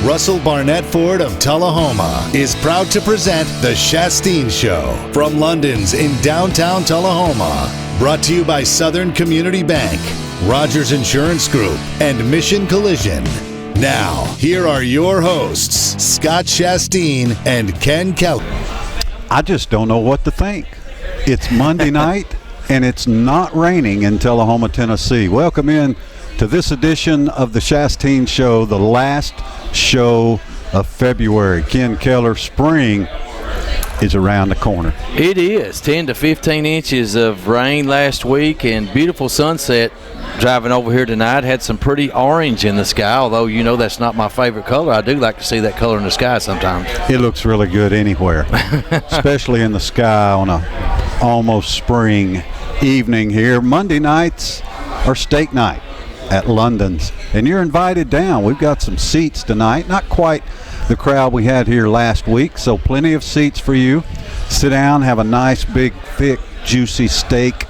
Russell Barnett Ford of Tullahoma is proud to present The Shasteen Show from London's in downtown Tullahoma. Brought to you by Southern Community Bank, Rogers Insurance Group, and Mission Collision. Now, here are your hosts, Scott Shasteen and Ken Kelly. I just don't know what to think. It's Monday night, and it's not raining in Tullahoma, Tennessee. Welcome in to this edition of the Shasteen Show, the last show of February. Ken Keller, spring is around the corner. It is 10 to 15 inches of rain last week and beautiful sunset. Driving over here tonight, had some pretty orange in the sky, although you know that's not my favorite color. I do like to see that color in the sky sometimes. It looks really good anywhere, especially in the sky on a almost spring evening here. Monday nights are steak night at London's, and you're invited down. We've got some seats tonight, not quite the crowd we had here last week, so plenty of seats for you. Sit down, have a nice big thick juicy steak.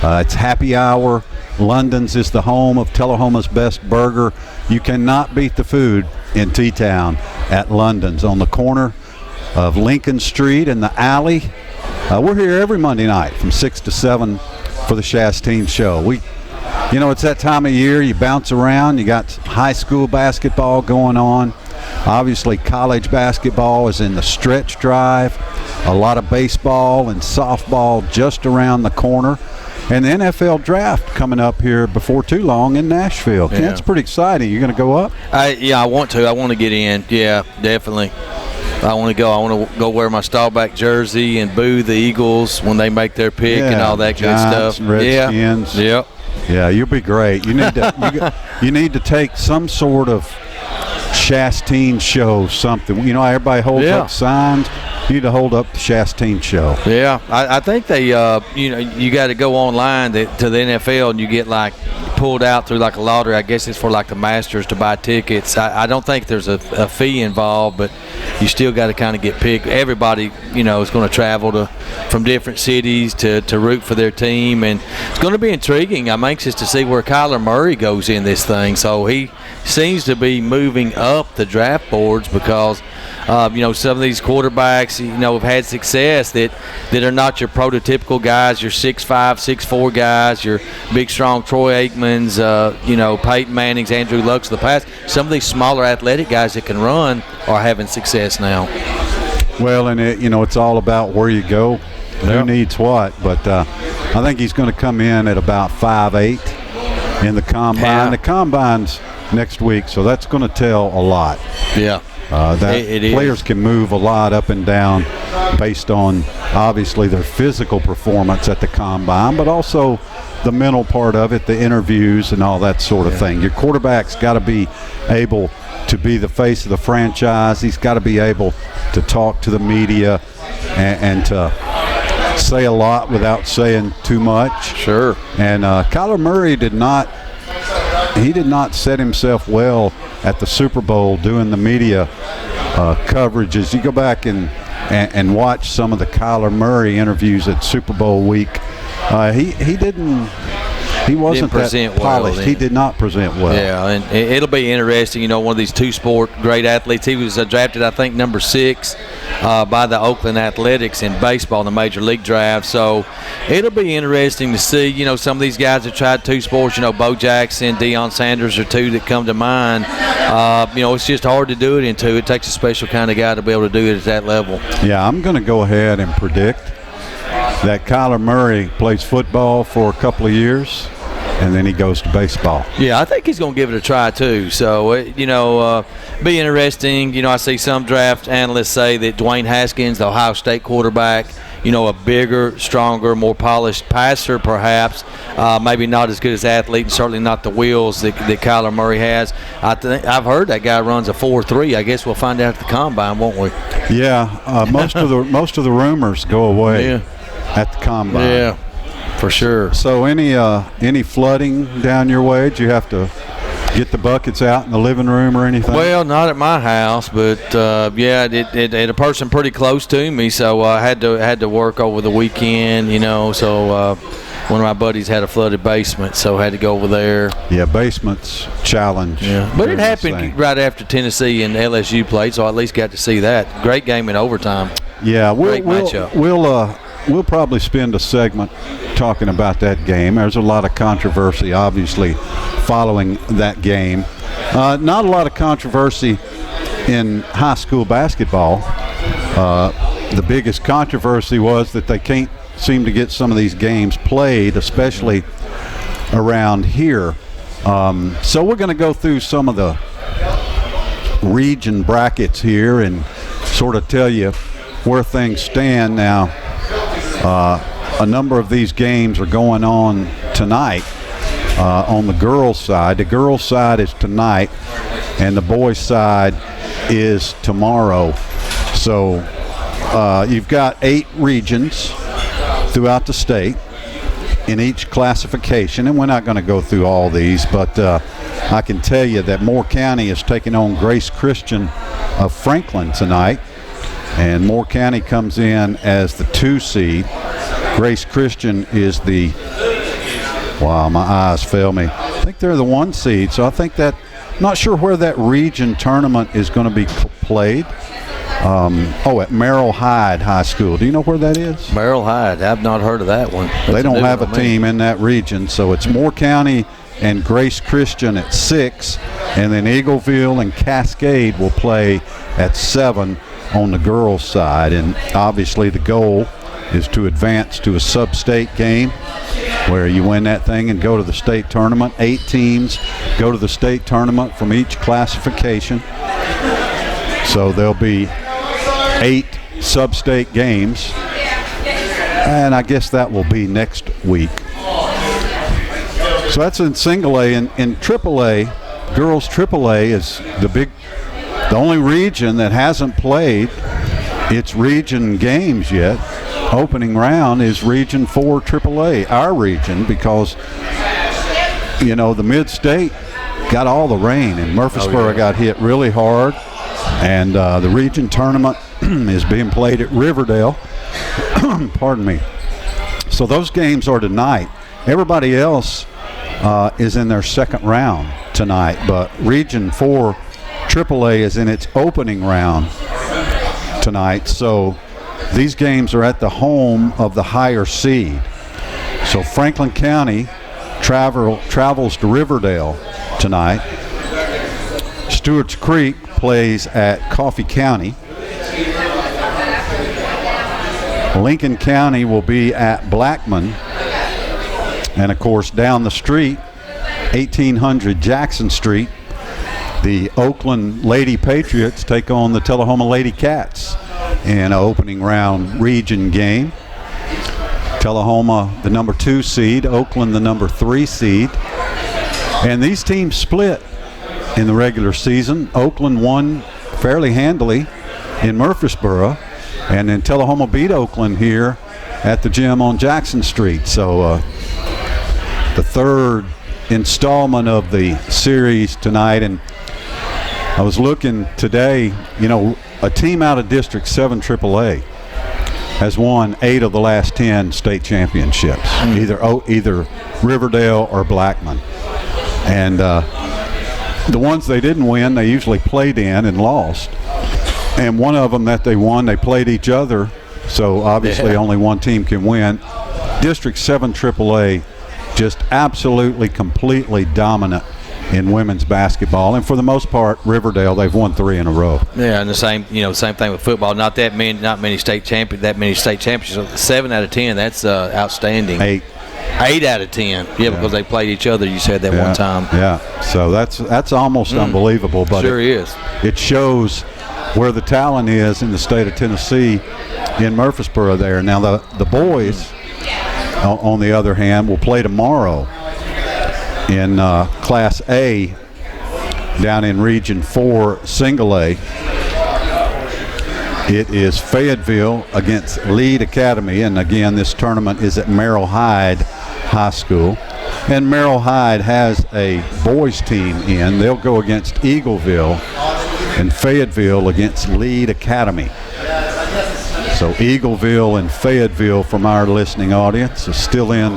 It's happy hour. London's is the home of Tullahoma's best burger. You cannot beat the food in T-Town at London's on the corner of Lincoln Street and the alley. We're here every Monday night from 6 to 7 for the Shasteen Show. It's that time of year. You bounce around. You got high school basketball going on. Obviously, college basketball is in the stretch drive. A lot of baseball and softball just around the corner. And the NFL draft coming up here before too long in Nashville. Yeah. It's pretty exciting. You're going to go up? I want to. I want to get in. Yeah, definitely. I want to go. I want to go wear my Staubach jersey and boo the Eagles when they make their pick and all that good stuff. And Redskins. Yeah. Yep. Yeah, you'll be great. You need to you need to take some sort of Shasteen Show something. Everybody holds up signs. You need to hold up the Shasteen Show. Yeah, I think they, you got to go online to the NFL and you get pulled out through a lottery. I guess it's for the Masters to buy tickets. I don't think there's a fee involved, but you still got to kind of get picked. Everybody, is going to travel from different cities to root for their team, and it's going to be intriguing. I'm anxious to see where Kyler Murray goes in this thing. So he seems to be moving up the draft boards because some of these quarterbacks, have had success that are not your prototypical guys, your 6'5", 6'4" guys, your big, strong Troy Aikmans, Peyton Mannings, Andrew Lucks of the past. Some of these smaller athletic guys that can run are having success now. Well, and it's all about where you go, who needs what. But I think he's going to come in at about 5'8" in the combine. Yeah. The combine's next week, so that's going to tell a lot. Yeah. Players can move a lot up and down based on obviously their physical performance at the combine, but also the mental part of it, the interviews and all that sort of thing. Your quarterback's got to be able to be the face of the franchise. He's got to be able to talk to the media and to say a lot without saying too much. Sure. And Kyler Murray did not set himself well at the Super Bowl doing the media coverages. You go back and watch some of the Kyler Murray interviews at Super Bowl week. He wasn't that polished. He did not present well. Yeah, and it'll be interesting. One of these two-sport great athletes. He was drafted, I think, number 6 by the Oakland Athletics in baseball in the Major League draft. So it'll be interesting to see, some of these guys that tried two sports, Bo Jackson, Deion Sanders are two that come to mind. It's just hard to do it in two. It takes a special kind of guy to be able to do it at that level. Yeah, I'm going to go ahead and predict that Kyler Murray plays football for a couple of years, and then he goes to baseball. Yeah, I think he's going to give it a try too. So, be interesting. I see some draft analysts say that Dwayne Haskins, the Ohio State quarterback, a bigger, stronger, more polished passer perhaps, maybe not as good as athlete and certainly not the wheels that Kyler Murray has. I've heard that guy runs a 4.3. I guess we'll find out at the combine, won't we? Yeah, most of the rumors go away at the combine. Yeah. For sure. So any flooding down your way? Did you have to get the buckets out in the living room or anything? Well, not at my house, but it a person pretty close to me, so I had to work over the weekend, So one of my buddies had a flooded basement, so I had to go over there. Yeah, basement's challenge. Yeah, but it happened right after Tennessee and LSU played, so I at least got to see that. Great game in overtime. Yeah, Great matchup. We'll probably spend a segment talking about that game. There's a lot of controversy, obviously, following that game. Not a lot of controversy in high school basketball. The biggest controversy was that they can't seem to get some of these games played, especially around here. So we're going to go through some of the region brackets here and sort of tell you where things stand now. A number of these games are going on tonight on the girls' side. The girls' side is tonight, and the boys' side is tomorrow. So you've got 8 regions throughout the state in each classification, and we're not going to go through all these, but I can tell you that Moore County is taking on Grace Christian of Franklin tonight. And Moore County comes in as the 2 seed. Grace Christian is the, wow, my eyes fail me. I think they're the 1 seed. So I think that, not sure where that region tournament is going to be played. At Merrill Hyde High School. Do you know where that is? Merrill Hyde. I've not heard of that one. They don't have a team in that region. So it's Moore County and Grace Christian at 6. And then Eagleville and Cascade will play at 7. On the girls' side, and obviously the goal is to advance to a sub-state game where you win that thing and go to the state tournament. 8 teams go to the state tournament from each classification. So there'll be 8 sub-state games, and I guess that will be next week. So that's in single A. In triple A, girls triple A is the only region that hasn't played its region games yet. Opening round is Region 4 AAA, our region, because, the mid-state got all the rain, and Murfreesboro got hit really hard, and the region tournament is being played at Riverdale. Pardon me. So those games are tonight. Everybody else is in their second round tonight, but Region 4 AAA is in its opening round tonight. So these games are at the home of the higher seed. So Franklin County travels to Riverdale tonight. Stewart's Creek plays at Coffee County. Lincoln County will be at Blackman. And of course, down the street, 1800 Jackson Street, the Oakland Lady Patriots take on the Tullahoma Lady Cats in an opening round region game. Tullahoma, the number 2 seed, Oakland, the number 3 seed. And these teams split in the regular season. Oakland won fairly handily in Murfreesboro, and then Tullahoma beat Oakland here at the gym on Jackson Street. So the third installment of the series tonight. And I was looking today, a team out of District 7 AAA has won 8 of the last 10 state championships, either Riverdale or Blackman. And the ones they didn't win, they usually played in and lost. And one of them that they won, they played each other, so obviously only one team can win. District 7 AAA, just absolutely, completely dominant in women's basketball, and for the most part, Riverdale, they've won 3 in a row. Yeah, and the same thing with football. Not many state championships. 7 out of 10. That's outstanding. 8 out of 10. Yeah, because they played each other. You said that one time. Yeah, so that's almost unbelievable, but sure is. It shows where the talent is in the state of Tennessee, in Murfreesboro. There now, the boys, on the other hand, will play tomorrow in Class A down in Region 4 Single A. It is Fayetteville against Lead Academy, and again, this tournament is at Merrill Hyde High School. And Merrill Hyde has a boys team in. They'll go against Eagleville, and Fayetteville against Lead Academy. So Eagleville and Fayetteville, from our listening audience, is still in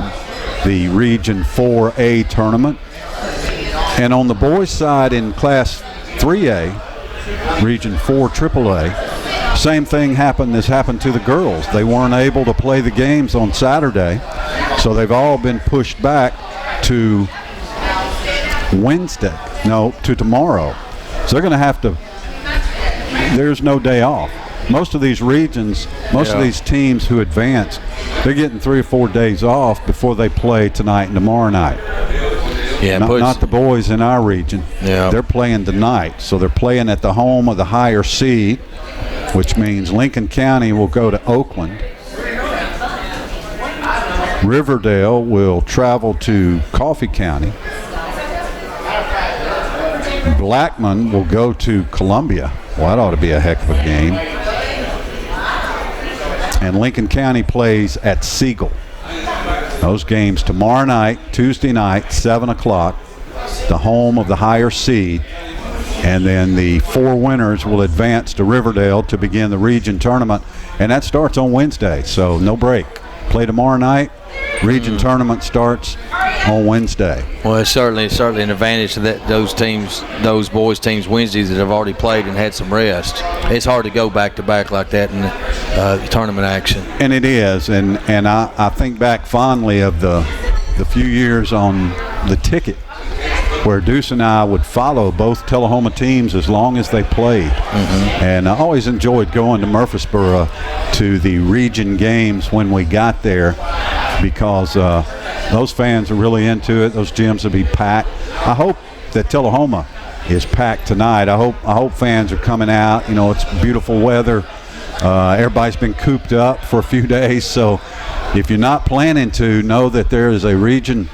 the Region 4A tournament. And on the boys' side in Class 3A, Region 4 AAA, same thing has happened to the girls. They weren't able to play the games on Saturday, so they've all been pushed back to to tomorrow. So they're going to have to, there's no day off. Most of these regions, of these teams who advance, they're getting 3 or 4 days off before they play tonight and tomorrow night. Yeah, not the boys in our region. Yeah. They're playing tonight, so they're playing at the home of the higher seed, which means Lincoln County will go to Oakland. Riverdale will travel to Coffee County. Blackman will go to Columbia. Well, that ought to be a heck of a game. And Lincoln County plays at Siegel. Those games tomorrow night, Tuesday night, 7 o'clock, the home of the higher seed. And then the 4 winners will advance to Riverdale to begin the region tournament. And that starts on Wednesday, so no break. Play tomorrow night. Region tournament starts on Wednesday. Well, it's certainly an advantage to those boys teams Wednesdays that have already played and had some rest. It's hard to go back to back like that in tournament action. And it is, and I think back fondly of the few years on the ticket where Deuce and I would follow both Tullahoma teams as long as they played. And I always enjoyed going to Murfreesboro to the region games when we got there, because those fans are really into it. Those gyms will be packed. I hope that Tullahoma is packed tonight. I hope fans are coming out. You know, it's beautiful weather. Everybody's been cooped up for a few days, so if you're not planning to, know that there is a region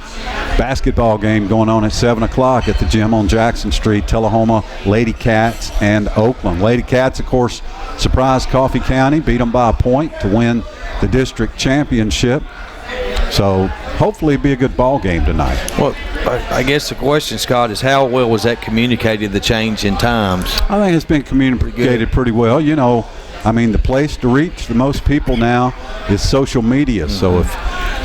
basketball game going on at 7 o'clock at the gym on Jackson Street. Tullahoma, Lady Cats, and Oakland. Lady Cats, of course, surprised Coffee County, beat them by a point to win the district championship. So hopefully it'll be a good ball game tonight. Well, I guess the question, Scott, is how well was that communicated, the change in times? I think it's been communicated pretty well. You know, I mean, the place to reach the most people now is social media. So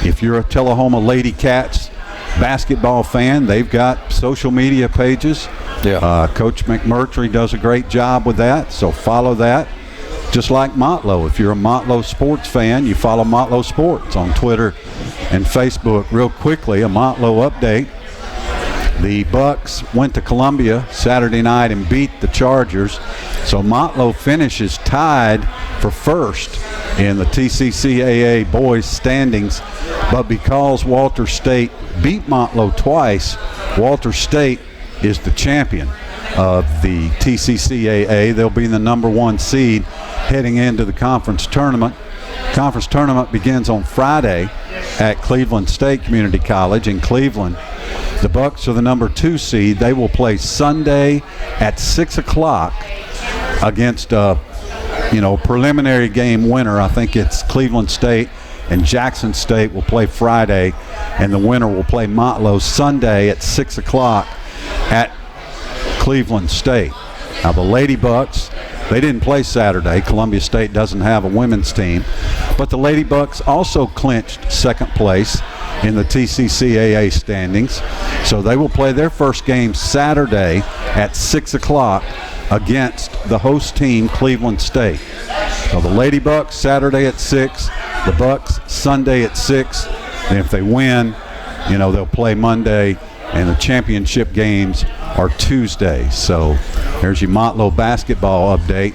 if you're a Tullahoma Lady Cats basketball fan, they've got social media pages. Coach McMurtry does a great job with that, so follow that. Just like Motlow. If you're a Motlow sports fan, you follow Motlow Sports on Twitter and Facebook. Real quickly, a Motlow update. The Bucks went to Columbia Saturday night and beat the Chargers. So Motlow finishes tied for first in the TCCAA boys standings. But because Walter State beat Motlow twice, Walter State is the champion of the TCCAA. They'll be the number 1 seed heading into the conference tournament. Conference tournament begins on Friday at Cleveland State Community College in Cleveland. The Bucks are the number 2 seed. They will play Sunday at 6 o'clock against preliminary game winner. I think it's Cleveland State, and Jackson State will play Friday, and the winner will play Motlow Sunday at 6 o'clock at Cleveland State. Now the Lady Bucks, they didn't play Saturday. Columbia State doesn't have a women's team, but the Lady Bucks also clinched second place in the TCCAA standings. So they will play their first game Saturday at 6 o'clock against the host team, Cleveland State. So the Lady Bucks Saturday at 6, the Bucks Sunday at 6. And if they win, they'll play Monday, and the championship games are Tuesday. So there's your Motlow basketball update.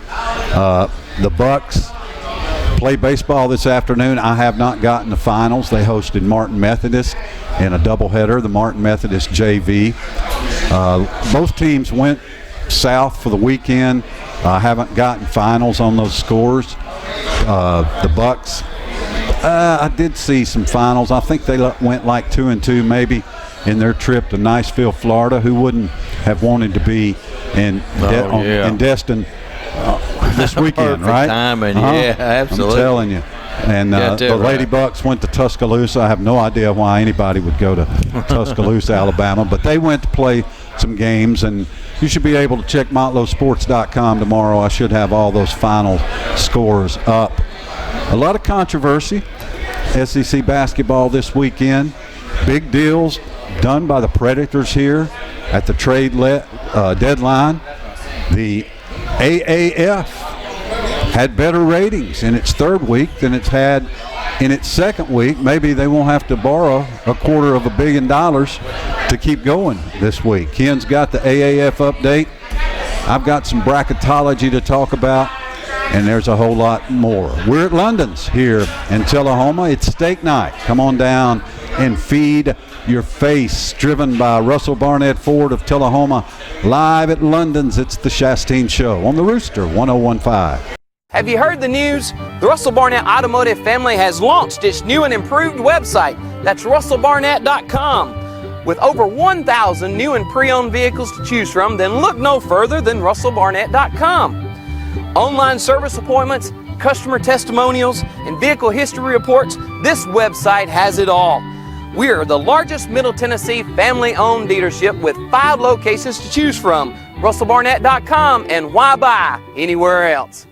The Bucks play baseball this afternoon. I have not gotten the finals. They hosted Martin Methodist in a doubleheader, the Martin Methodist JV. Both teams went south for the weekend. I haven't gotten finals on those scores. The Bucks, I did see some finals. I think they went like 2-2 maybe in their trip to Niceville, Florida. Who wouldn't have wanted to be in Destin this weekend, right? Timing, yeah, absolutely. I'm telling you. And the Lady Bucks went to Tuscaloosa. I have no idea why anybody would go to Tuscaloosa, Alabama, but they went to play some games, and you should be able to check motlowsports.com tomorrow. I should have all those final scores up. A lot of controversy. SEC basketball this weekend. big deals done by the Predators here at the trade deadline. The AAF had better ratings in its third week than it's had in its second week. Maybe they won't have to borrow $250 million to keep going this week. Ken's got the AAF update. I've got some bracketology to talk about, and there's a whole lot more. We're at London's here in Tullahoma. It's steak night. Come on down and feed your face. Driven by Russell Barnett Ford of Tullahoma. Live at London's, it's the Shasteen Show on the Rooster 1015. Have you heard the news? The Russell Barnett Automotive family has launched its new and improved website. That's russellbarnett.com. With over 1,000 new and pre-owned vehicles to choose from, then look no further than russellbarnett.com. Online service appointments, customer testimonials, and vehicle history reports, this website has it all. We are the largest Middle Tennessee family-owned dealership with 5 locations to choose from. russellbarnett.com, and why buy anywhere else?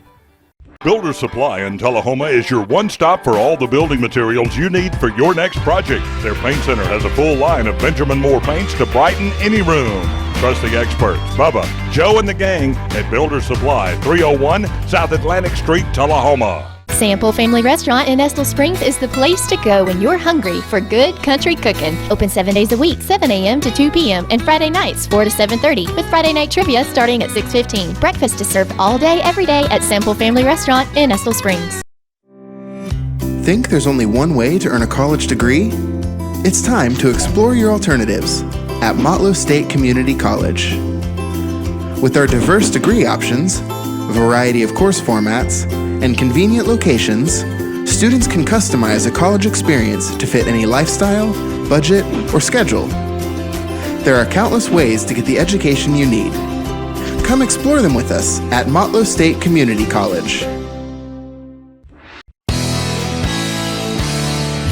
Builder Supply in Tullahoma is your one-stop for all the building materials you need for your next project. Their paint center has a full line of Benjamin Moore paints to brighten any room. Trust the experts, Bubba, Joe, and the gang at Builder Supply, 301 South Atlantic Street, Tullahoma. Sample Family Restaurant in Estill Springs is the place to go when you're hungry for good country cooking. Open 7 days a week, 7 a.m. to 2 p.m. and Friday nights, 4 to 7:30, with Friday night trivia starting at 6:15. Breakfast is served all day, every day at Sample Family Restaurant in Estill Springs. Think there's only one way to earn a college degree? It's time to explore your alternatives at Motlow State Community College. With our diverse degree options, a variety of course formats, and convenient locations, students can customize a college experience to fit any lifestyle, budget, or schedule. There are countless ways to get the education you need. Come explore them with us at Motlow State Community College.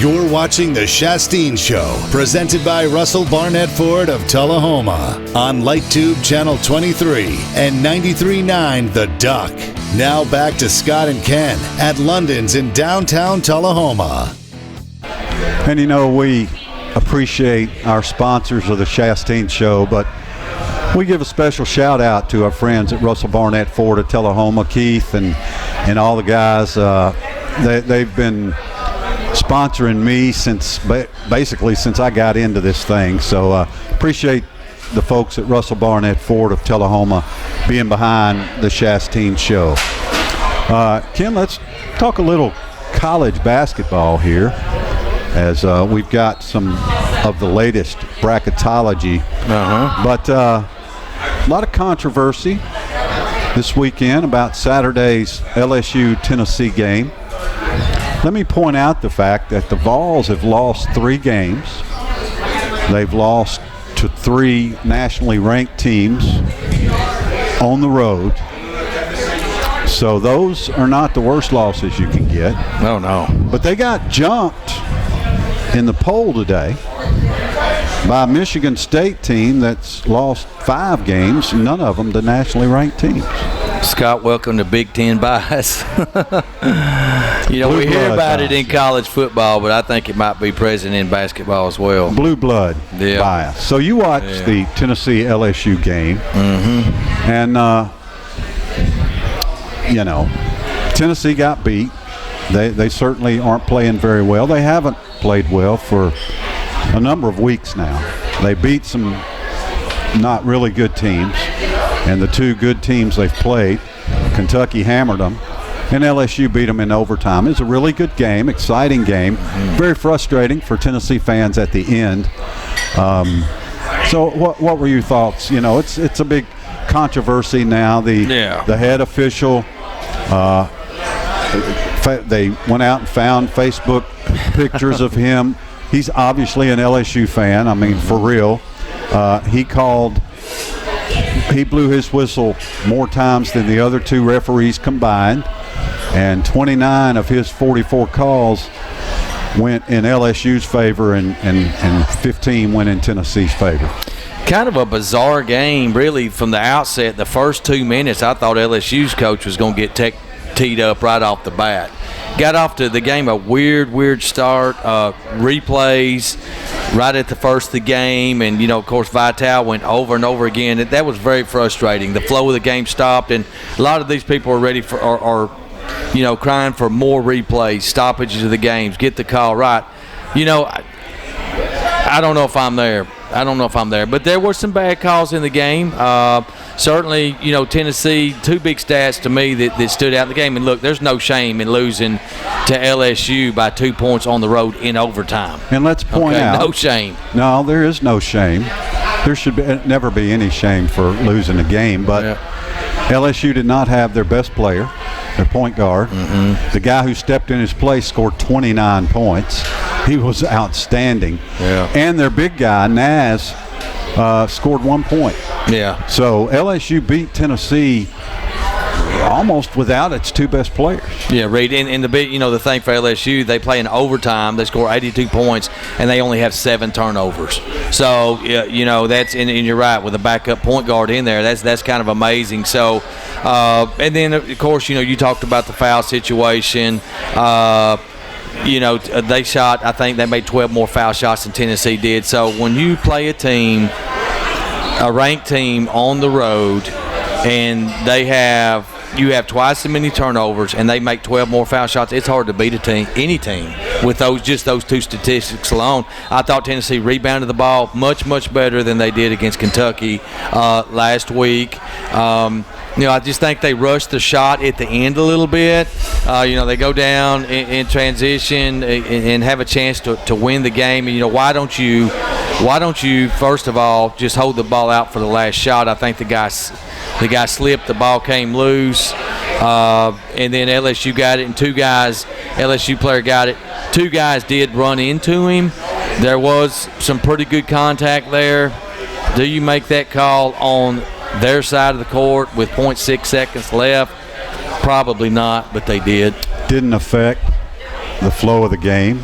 You're watching The Shasteen Show, presented by Russell Barnett Ford of Tullahoma on LightTube Channel 23 and 93.9 The Duck. Now back to Scott and Ken at London's in downtown Tullahoma. And you know, we appreciate our sponsors of the Shasteen Show, but we give a special shout out to our friends at Russell Barnett Ford of Tullahoma, Keith and all the guys. They've been sponsoring me basically since I got into this thing. So appreciate the folks at Russell Barnett Ford of Tullahoma being behind the Shasteen Show. Ken, let's talk a little college basketball here, as we've got some of the latest bracketology. But a lot of controversy this weekend about Saturday's LSU-Tennessee game. Let me point out the fact that the Vols have lost 3 games. They've lost to 3 nationally ranked teams on the road. So those are not the worst losses you can get. No. But they got jumped in the poll today by a Michigan State team that's lost 5 games, none of them to nationally ranked teams. Scott, welcome to Big Ten bias. You know, we hear about it in college football, but I think it might be present in basketball as well. Blue blood bias. So you watched the Tennessee LSU game, and you know, Tennessee got beat. They certainly aren't playing very well. They haven't played well for a number of weeks now. They beat some not really good teams, and the 2 good teams they've played, Kentucky hammered them, and LSU beat them in overtime. It was a really good game, exciting game, very frustrating for Tennessee fans at the end. So what were your thoughts? You know, it's a big controversy now. The head official, they went out and found Facebook pictures of him. He's obviously an LSU fan. I mean, for real. He blew his whistle more times than the other 2 referees combined, and 29 of his 44 calls went in LSU's favor, and 15 went in Tennessee's favor. Kind of a bizarre game, really, from the outset. The first 2 minutes, I thought LSU's coach was going to get teed up right off the bat. got off to the game a weird start. Replays right at the first of the game, and of course Vital went over and over again. That was very frustrating. The flow of the game stopped, and a lot of these people are ready for are crying for more replays, stoppages of the games, get the call right. I don't know if I'm there. But there were some bad calls in the game. Certainly, Tennessee, two big stats to me that stood out in the game. And look, there's no shame in losing to LSU by 2 points on the road in overtime. And let's point out. No shame. No, there is no shame. There should never be any shame for losing a game. But LSU did not have their best player, their point guard. The guy who stepped in his place scored 29 points. He was outstanding. Yeah. And their big guy, Naz, scored 1 point. Yeah. So LSU beat Tennessee almost without its two best players. Yeah, Reed. And the big, the thing for LSU, they play in overtime. They score 82 points, and they only have 7 turnovers. So, that's and you're right, with a backup point guard in there, that's kind of amazing. So, and then of course, you talked about the foul situation. They shot, I think they made 12 more foul shots than Tennessee did. So when you play a ranked team on the road, and you have twice as many turnovers, and they make 12 more foul shots, it's hard to beat any team with those two statistics alone. I thought Tennessee rebounded the ball much better than they did against Kentucky last week. I just think they rushed the shot at the end a little bit. They go down in transition and have a chance to win the game. And why don't you first of all just hold the ball out for the last shot? I think the guy slipped, the ball came loose, and then LSU got it, and LSU player got it. 2 guys did run into him. There was some pretty good contact there. Do you make that call on their side of the court with 0.6 seconds left? Probably not, but they did. Didn't affect the flow of the game,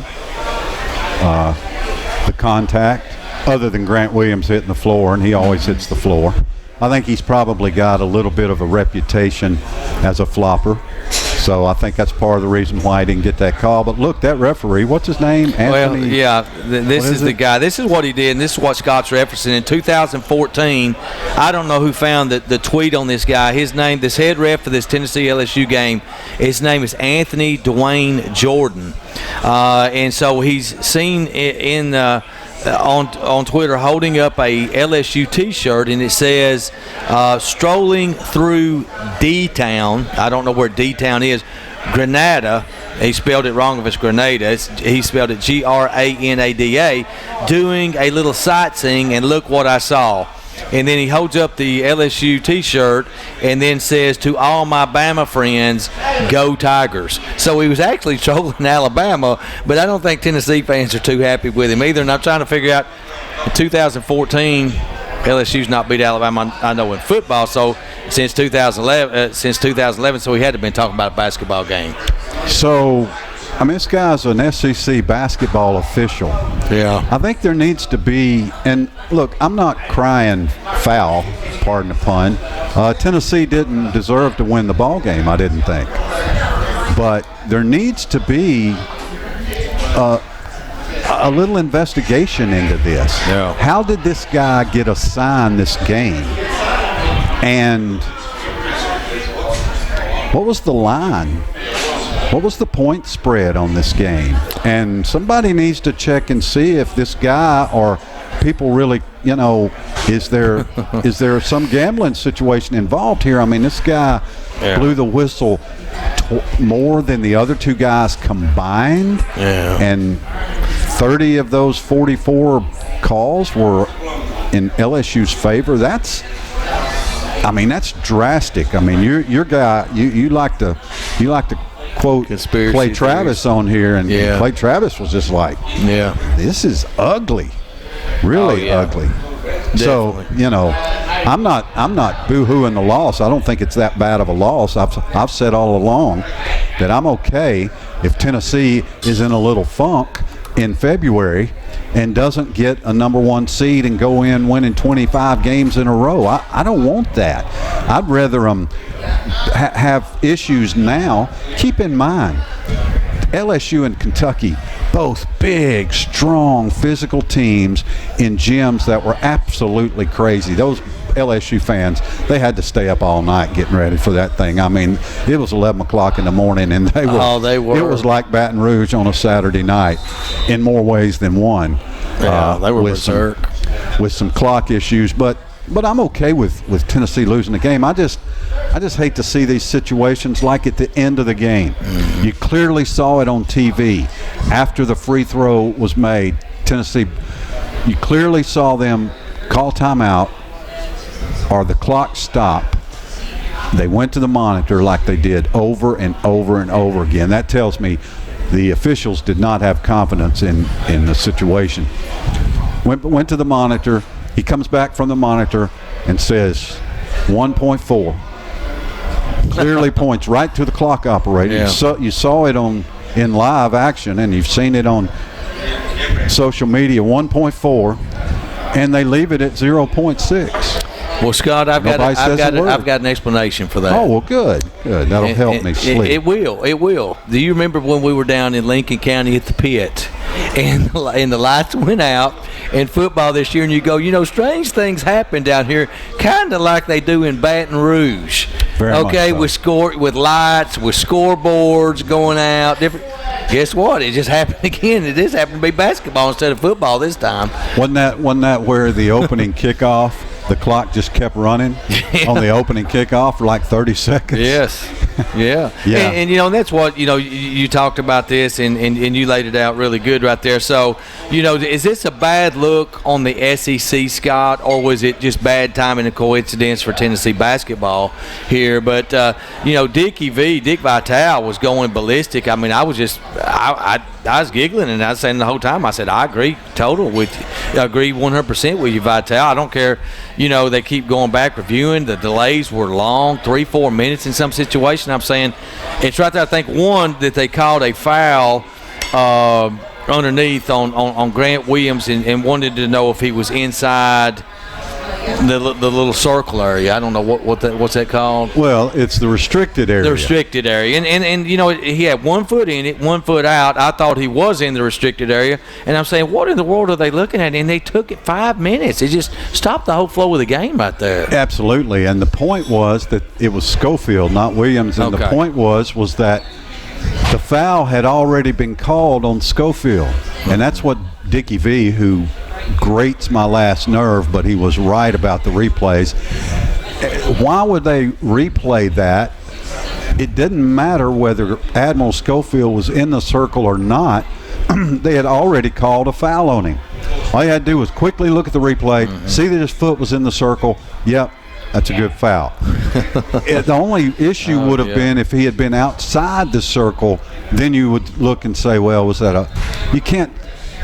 the contact, other than Grant Williams hitting the floor, and he always hits the floor. I think he's probably got a little bit of a reputation as a flopper. So I think that's part of the reason why he didn't get that call. But look, that referee, what's his name? Anthony? Well, yeah, this is the guy. This is what he did, and this is what Scott's referencing. In 2014, I don't know who found the tweet on this guy. His name, this head ref for this Tennessee-LSU game, his name is Anthony Dwayne Jordan. And so he's seen on Twitter holding up a LSU T-shirt, and it says strolling through D-Town. I don't know where D-Town is. Grenada. He spelled it wrong if it's Grenada. He spelled it Granada, doing a little sightseeing, and look what I saw. And then he holds up the LSU T-shirt and then says, to all my Bama friends, go Tigers. So he was actually trolling Alabama, but I don't think Tennessee fans are too happy with him either. And I'm trying to figure out, in 2014, LSU's not beat Alabama, I know, in football. So since 2011, so he had to have been talking about a basketball game. So, this guy's an SEC basketball official. Yeah. I think there needs to be, and look, I'm not crying foul, pardon the pun. Tennessee didn't deserve to win the ball game, I didn't think. But there needs to be a little investigation into this. Yeah. How did this guy get assigned this game? And what was the line? What was the point spread on this game? And somebody needs to check and see if this guy or people really, is there some gambling situation involved here? This guy blew the whistle more than the other 2 guys combined. Yeah. And 30 of those 44 calls were in LSU's favor. That's drastic. Your guy, you like to quote Conspiracy Clay Travis on here, and Clay Travis was just like, this is ugly, really ugly. Definitely. So I'm not boo-hooing the loss. I don't think it's that bad of a loss. I've said all along that I'm okay if Tennessee is in a little funk in February and doesn't get a number 1 seed and go in winning 25 games in a row. I don't want that. I'd rather them have issues now. Keep in mind, LSU and Kentucky, both big, strong, physical teams in gyms that were absolutely crazy. Those LSU fans, they had to stay up all night getting ready for that thing. I mean, it was 11 o'clock in the morning, and they were. It was like Baton Rouge on a Saturday night in more ways than one. Yeah, they were berserk. With some clock issues, but I'm okay with Tennessee losing the game. I just hate to see these situations like at the end of the game. Mm-hmm. You clearly saw it on TV after the free throw was made. Tennessee, you clearly saw them call timeout or the clock stop. They went to the monitor like they did over and over and over again. That tells me the officials did not have confidence in the situation. Went to the monitor. He comes back from the monitor and says 1.4. Clearly points right to the clock operator. Yeah. You saw it in live action, and you've seen it on social media, 1.4, and they leave it at 0.6. Well, Scott, I've got an explanation for that. Oh, well, good. That'll help me sleep. It will. Do you remember when we were down in Lincoln County at the pit, and the lights went out in football this year, and you go, strange things happen down here, kind of like they do in Baton Rouge. Very much so. with lights, with scoreboards going out, different. Guess what? It just happened again. It just happened to be basketball instead of football this time. Wasn't that where the opening kickoff? The clock just kept running on the opening kickoff for like 30 seconds. Yes. Yeah. Yeah. And that's what, you talked about this and you laid it out really good right there. So, is this a bad look on the SEC, Scott, or was it just bad timing and coincidence for Tennessee basketball here? But, Dick Vitale was going ballistic. I mean, I was giggling, and I was saying the whole time, I said, I agree I agree 100% with you, Vitale. I don't care. They keep going back reviewing. The delays were long, 3-4 minutes in some situations. I'm saying it's right there. I think one that they called a foul underneath on Grant Williams and wanted to know if he was inside the little circle area. I don't know what's that called. Well, it's the restricted area. The restricted area, and he had 1 foot in it, 1 foot out. I thought he was in the restricted area, and I'm saying, what in the world are they looking at? And they took it 5 minutes. It just stopped the whole flow of the game right there. Absolutely, and the point was that it was Schofield, not Williams, and the point was that the foul had already been called on Schofield, and that's what Dickie V, who grates my last nerve, but he was right about the replays. Why would they replay that? It didn't matter whether Admiral Schofield was in the circle or not. They had already called a foul on him. All you had to do was quickly look at the replay, see that his foot was in the circle. Yep, that's a good foul. The only issue would have been if he had been outside the circle, then you would look and say, well, was that you can't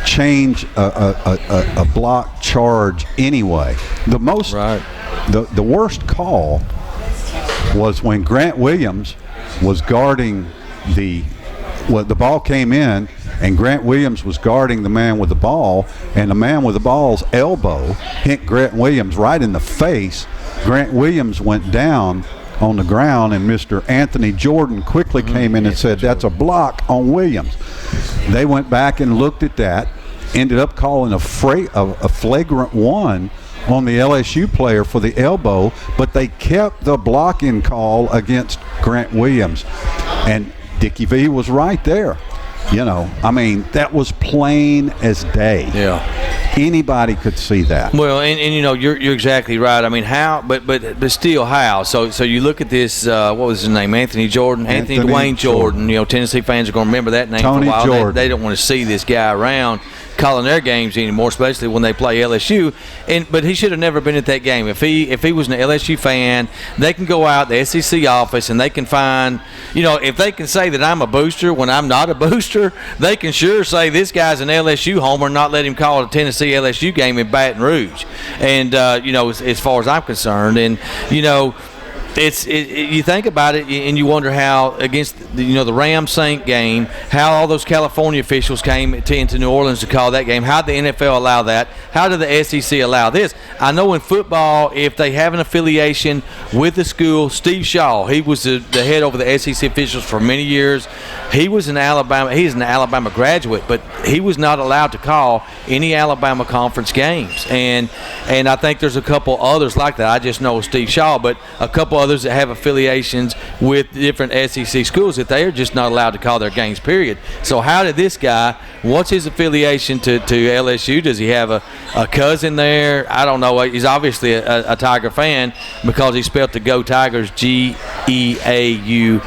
change a block charge anyway. The worst call was when Grant Williams was guarding the ball came in, and Grant Williams was guarding the man with the ball, and the man with the ball's elbow hit Grant Williams right in the face. Grant Williams went down on the ground, and Mr. Anthony Jordan quickly came in and said, that's a block on Williams. They went back and looked at that, ended up calling a flagrant one on the LSU player for the elbow, but they kept the blocking call against Grant Williams. And Dickie V was right there. That was plain as day. Yeah. Anybody could see that. Well, and you're exactly right. I mean, how? But still, how? So you look at this. What was his name? Anthony Jordan. Anthony Dwayne Jordan. Tennessee fans are going to remember that name Tony for a while. Jordan. They don't want to see this guy around calling their games anymore, especially when they play LSU. But he should have never been at that game. If he was an LSU fan, they can go out the SEC office and they can find. If they can say that I'm a booster when I'm not a booster, they can sure say this guy's an LSU homer and not let him call a Tennessee LSU game in Baton Rouge. And as far as I'm concerned, and You think about it and you wonder how against the Rams Saint game, how all those California officials came into New Orleans to call that game. How did the NFL allow that? How did the SEC allow this? I know in football, if they have an affiliation with the school, Steve Shaw, he was the head over the SEC officials for many years. He was in Alabama. He's an Alabama graduate, but he was not allowed to call any Alabama conference games. And I think there's a couple others like that. I just know Steve Shaw, but a couple others that have affiliations with different SEC schools that they are just not allowed to call their games, period. So how did this guy, what's his affiliation to LSU? Does he have a cousin there? I don't know. He's obviously a Tiger fan because he spelled the Go Tigers Geaux,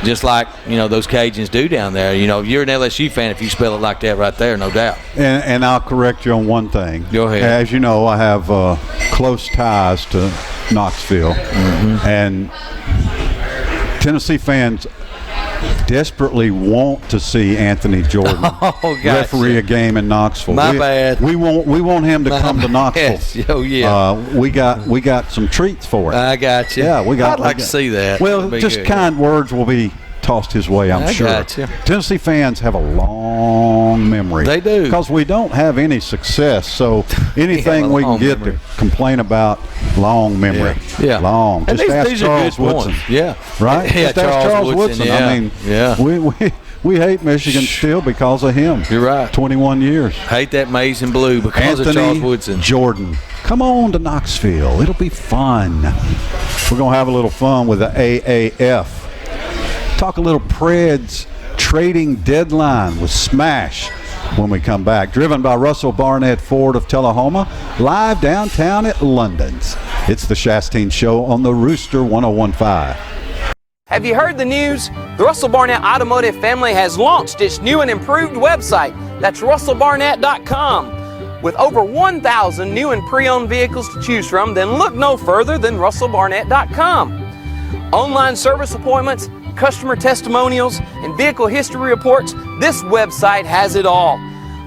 just like those Cajuns do down there. You're an LSU fan if you spell it like that right there, no doubt. And I'll correct you on one thing. Go ahead. As you know, I have close ties to Knoxville, and Tennessee fans desperately want to see Anthony Jordan referee a game in Knoxville. My bad. We want him to come to Knoxville. Yes. Oh yeah. We got some treats for it. I got you. Yeah, I'd like to see that. Well, just good. Kind words will be tossed his way, I'm sure. Got you. Tennessee fans have a long memory. They do. Because we don't have any success, so anything we can get to complain about, long memory. Yeah. Long. And just ask these Charles are good Woodson. points. Yeah. Right? Yeah, Just ask Charles Woodson. Yeah. I mean, yeah. we hate Michigan still because of him. You're right. 21 years. Hate that maize and blue because Anthony of Charles Woodson. Jordan. Come on to Knoxville. It'll be fun. We're going to have a little fun with the AAF. Talk a little Preds trading deadline with Smash when we come back. Driven by Russell Barnett Ford of Tullahoma, live downtown at London's. It's the Shasteen Show on the Rooster 101.5. Have you heard the news? The Russell Barnett Automotive family has launched its new and improved website. That's russellbarnett.com. With over 1,000 new and pre-owned vehicles to choose from, then look no further than russellbarnett.com. Online service appointments, customer testimonials, and vehicle history reports, this website has it all.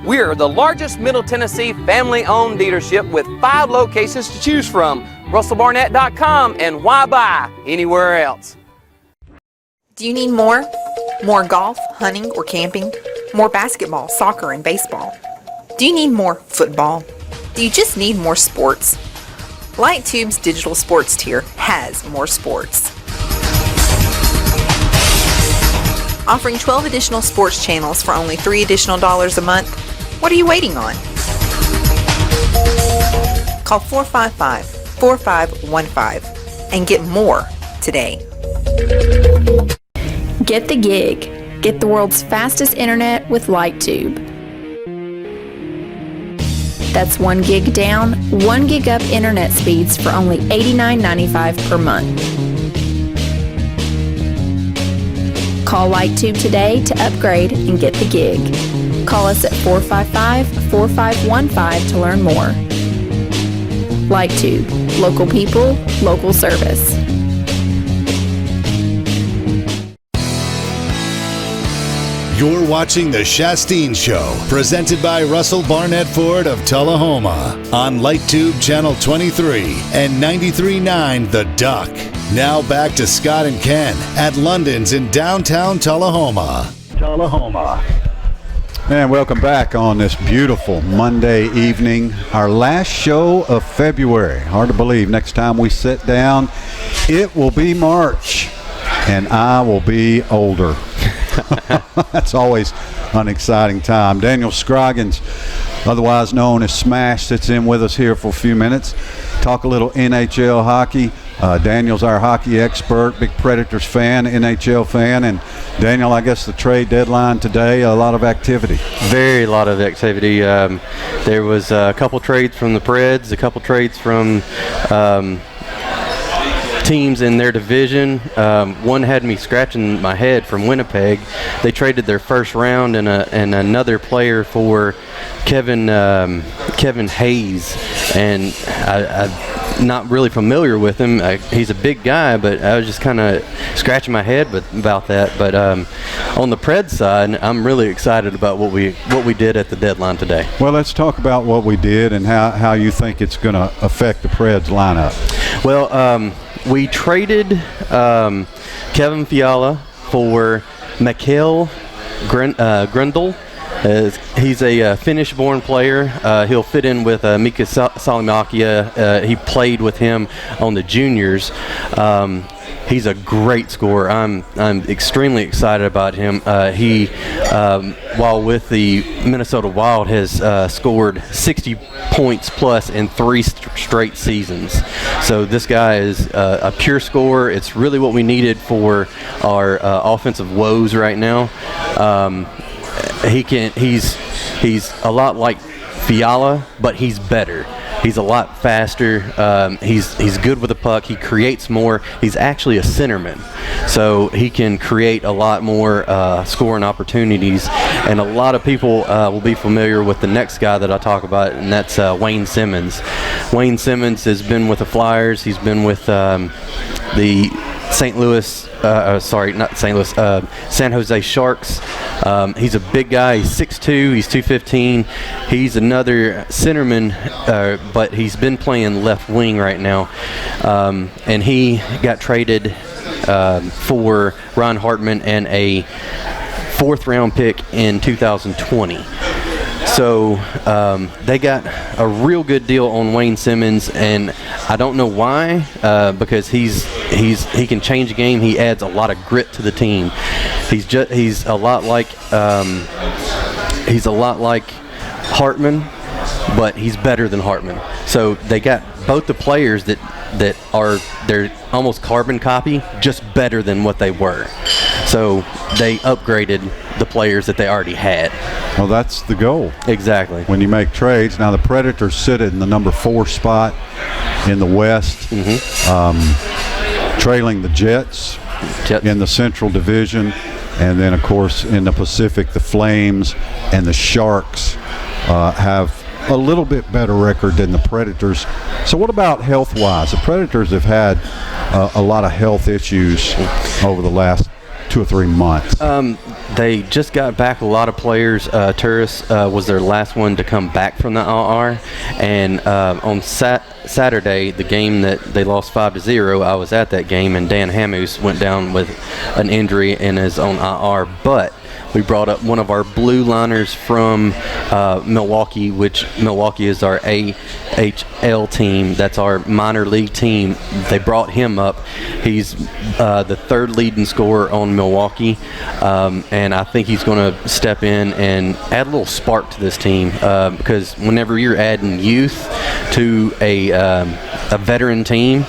We are the largest Middle Tennessee family-owned dealership with 5 locations to choose from. russellbarnett.com, and why buy anywhere else? Do you need more? More golf, hunting, or camping? More basketball, soccer, and baseball? Do you need more football? Do you just need more sports? LightTube's digital sports tier has more sports. Offering 12 additional sports channels for only $3 additional a month. What are you waiting on? Call 455-4515 and get more today. Get the gig. Get the world's fastest internet with LightTube. That's 1 gig down, 1 gig up internet speeds for only $89.95 per month. Call LightTube today to upgrade and get the gig. Call us at 455-4515 to learn more. LightTube. Local people, local service. You're watching The Shasteen Show, presented by Russell Barnett Ford of Tullahoma on LightTube Channel 23 and 93.9 The Duck. Now back to Scott and Ken at London's in downtown Tullahoma. And welcome back on this beautiful Monday evening, our last show of February. Hard to believe. Next time we sit down, it will be March, and I will be older. That's always an exciting time. Daniel Scroggins, otherwise known as Smash, sits in with us here for a few minutes. Talk a little NHL hockey. Daniel's our hockey expert, big Predators fan, NHL fan. And Daniel, I guess the trade deadline today, a lot of activity. Very lot of activity. There was a couple trades from the Preds, a couple trades from teams in their division. One had me scratching my head from Winnipeg. They traded their first round and another player for Kevin Hayes, and I'm not really familiar with him. He's a big guy, but I was just kind of scratching my head about that. But on the Preds side, I'm really excited about what we did at the deadline today. Well, let's talk about what we did and how you think it's going to affect the Preds lineup. Well, we traded Kevin Fiala for Mikhail Grundle. He's a Finnish-born player. He'll fit in with Mika Salimakia. He played with him on the juniors. He's a great scorer. I'm extremely excited about him. He, while with the Minnesota Wild, has scored 60 points plus in 3 straight seasons. So this guy is a pure scorer. It's really what we needed for our offensive woes right now. He's a lot like Fiala, but he's better. He's a lot faster. He's good with the puck. He creates more. He's actually a centerman, so he can create a lot more scoring opportunities. And a lot of people will be familiar with the next guy that I talk about, and that's Wayne Simmons. Wayne Simmons has been with the Flyers. He's been with the San Jose Sharks. He's a big guy. He's 6'2", he's 215. He's another centerman, but he's been playing left wing right now. And he got traded for Ron Hartman and a 4th round pick in 2020. So they got a real good deal on Wayne Simmons, and I don't know why, because he can change the game. He adds a lot of grit to the team. He's a lot like Hartman, but he's better than Hartman. So they got both the players that they're almost carbon copy, just better than what they were. So they upgraded the players that they already had. Well, that's the goal. Exactly. When you make trades. Now the Predators sit in the number 4 spot in the West, trailing the Jets in the Central Division, and then of course in the Pacific, the Flames and the Sharks have a little bit better record than the Predators. So what about health-wise? The Predators have had a lot of health issues over the last 2 or 3 months. They just got back a lot of players. Turris was their last one to come back from the IR, and on Saturday, the game that they lost 5-0, I was at that game, and Dan Hammoos went down with an injury and is on IR. But we brought up one of our blue liners from Milwaukee, which Milwaukee is our AHL team. That's our minor league team. They brought him up. He's the 3rd leading scorer on Milwaukee, and I think he's going to step in and add a little spark to this team, because whenever you're adding youth to a veteran team,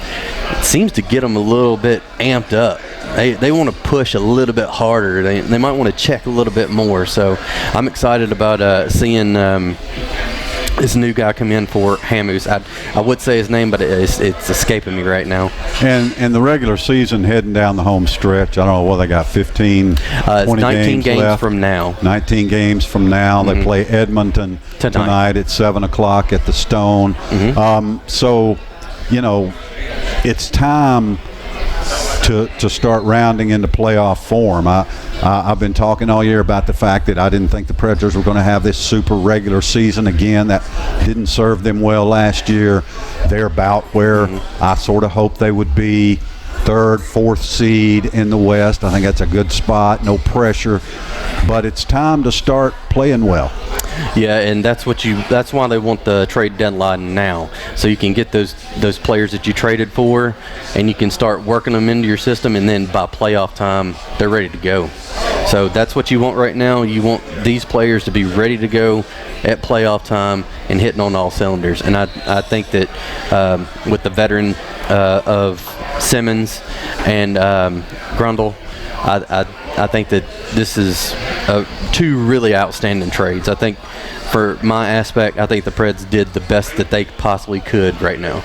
it seems to get them a little bit amped up. They want to push a little bit harder. They might want to check a little bit more. So I'm excited about seeing this new guy come in for Hammoos. I would say his name, but it's escaping me right now. And the regular season heading down the home stretch, I don't know what they got, 15, 20 19 games left. from now. 19 games from now. They play Edmonton tonight at 7 o'clock at the Stone. So, you know, it's time to start rounding into playoff form. I've been talking all year about the fact that I didn't think the Predators were going to have this super regular season again. That didn't serve them well last year. They're about where I sort of hoped they would be, 3rd, 4th seed in the West. I think that's a good spot, no pressure, but it's time to start playing well. Yeah, and that's why they want the trade deadline now, so you can get those players that you traded for, and you can start working them into your system, and then by playoff time, they're ready to go. So that's what you want right now. You want these players to be ready to go at playoff time and hitting on all cylinders. And I think that with the veteran of Simmons and Grundle, I think that this is 2 really outstanding trades. I think for my aspect, I think the Preds did the best that they possibly could right now.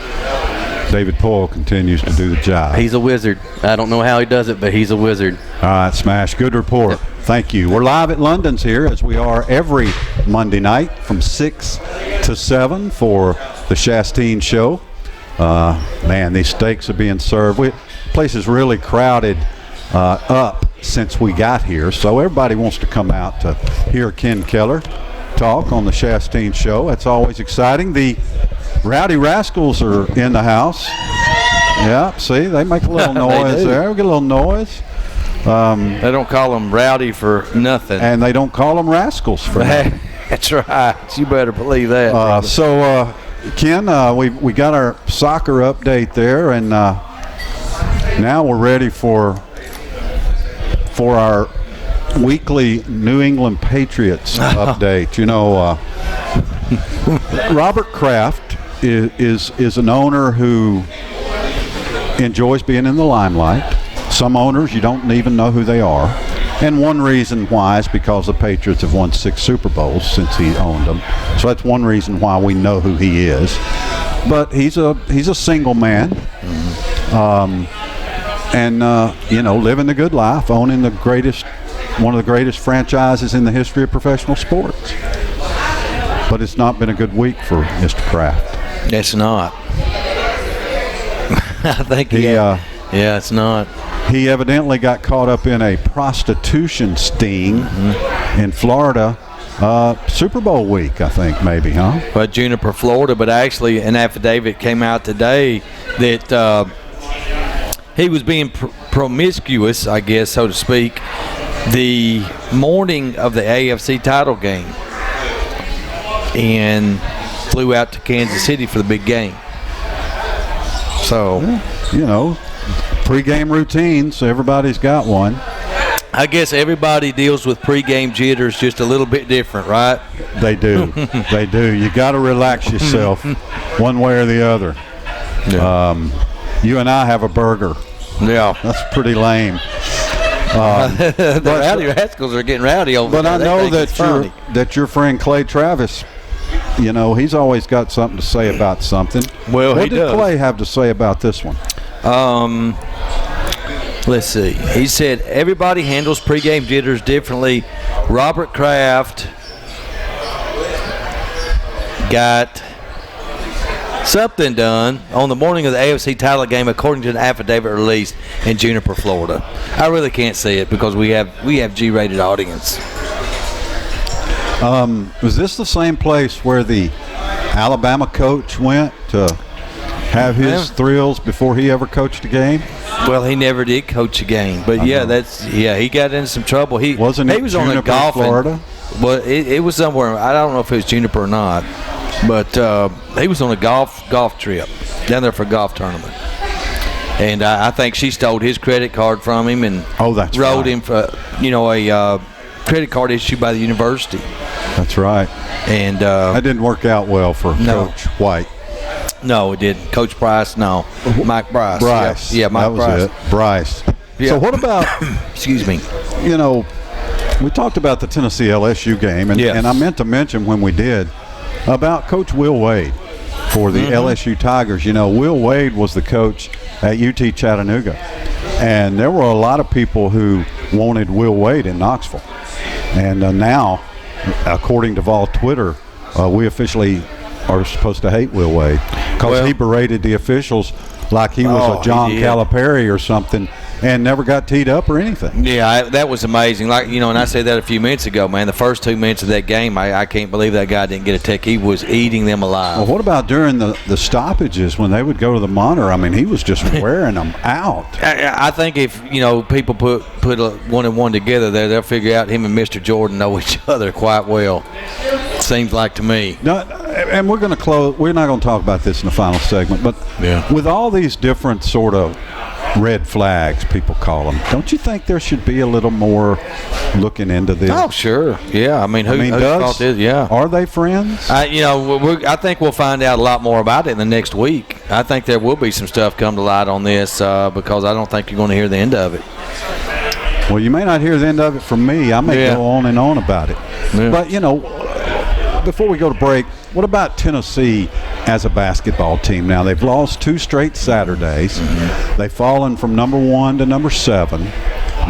David Poyle continues to do the job. He's a wizard. I don't know how he does it, but he's a wizard. All right, Smash. Good report. Yep. Thank you. We're live at London's here, as we are every Monday night from 6 to 7 for the Shasteen Show. Man, these steaks are being served. The place is really crowded up since we got here, so everybody wants to come out to hear Ken Keller talk on the Shasteen Show. That's always exciting. The Rowdy Rascals are in the house. Yeah, see, they make a little noise there. We get a little noise. They don't call them rowdy for nothing. And they don't call them rascals for nothing. That's right. You better believe that. Ken, we got our soccer update there, and now we're ready for our weekly New England Patriots update. You know, Robert Kraft is an owner who enjoys being in the limelight. Some owners, you don't even know who they are. And one reason why is because the Patriots have won 6 Super Bowls since he owned them. So that's one reason why we know who he is. But he's a single man, living the good life, owning one of the greatest franchises in the history of professional sports. But it's not been a good week for Mr. Kraft. It's not. I think it's not. He evidently got caught up in a prostitution sting in Florida, Super Bowl week, I think, maybe, huh? But Juniper, Florida. But actually, an affidavit came out today that he was being promiscuous, I guess, so to speak, the morning of the AFC title game, and flew out to Kansas City for the big game. So, pre-game routines, everybody's got one. I guess everybody deals with pre-game jitters just a little bit different, right? They do. They do. You got to relax yourself one way or the other. Yeah. You and I have a burger. Yeah. That's pretty lame. The rowdy rascals are getting rowdy over there. But I know that your friend Clay Travis, he's always got something to say about something. Well, what did Clay have to say about this one? Let's see. He said everybody handles pregame jitters differently. Robert Kraft got something done on the morning of the AFC title game, according to an affidavit released in Juniper, Florida. I really can't say it because we have G-rated audience. Was this the same place where the Alabama coach went to have his thrills before he ever coached a game? Well, he never did coach a game, but he got into some trouble. He was Juniper, on a golf, Florida. Well, it was somewhere. I don't know if it was Juniper or not, but he was on a golf trip down there for a golf tournament, and I think she stole his credit card from him and wrote him for a credit card issued by the university. That's right. And that didn't work out well for Coach White. No, it didn't. Coach Price, no. Mike Bryce. Bryce. Yeah, Mike Bryce. That was it. Bryce. Yeah. So what about, excuse me, we talked about the Tennessee LSU game, and I meant to mention when we did about Coach Will Wade for the LSU Tigers. Will Wade was the coach at UT Chattanooga, and there were a lot of people who wanted Will Wade in Knoxville. And now, according to Vol Twitter, we officially are supposed to hate Will Wade because he berated the officials like he was a John Calipari or something and never got teed up or anything. Yeah, that was amazing. And I said that a few minutes ago, man. The first 2 minutes of that game, I can't believe that guy didn't get a tech. He was eating them alive. Well, what about during the stoppages when they would go to the monitor? I mean, he was just wearing them out. I think if, people put one and one together there, they'll figure out him and Mr. Jordan know each other quite well. Seems like to me. No, and we're going to close. We're not going to talk about this in the final segment, but with all these different sort of red flags, people call them, don't you think there should be a little more looking into this? Oh, sure. Yeah. I mean, whose fault is? Yeah. Are they friends? I think we'll find out a lot more about it in the next week. I think there will be some stuff come to light on this because I don't think you're going to hear the end of it. Well, you may not hear the end of it from me. I may go on and on about it. Yeah. But, before we go to break, what about Tennessee as a basketball team? Now, they've lost 2 straight Saturdays. They've fallen from number 1 to number 7.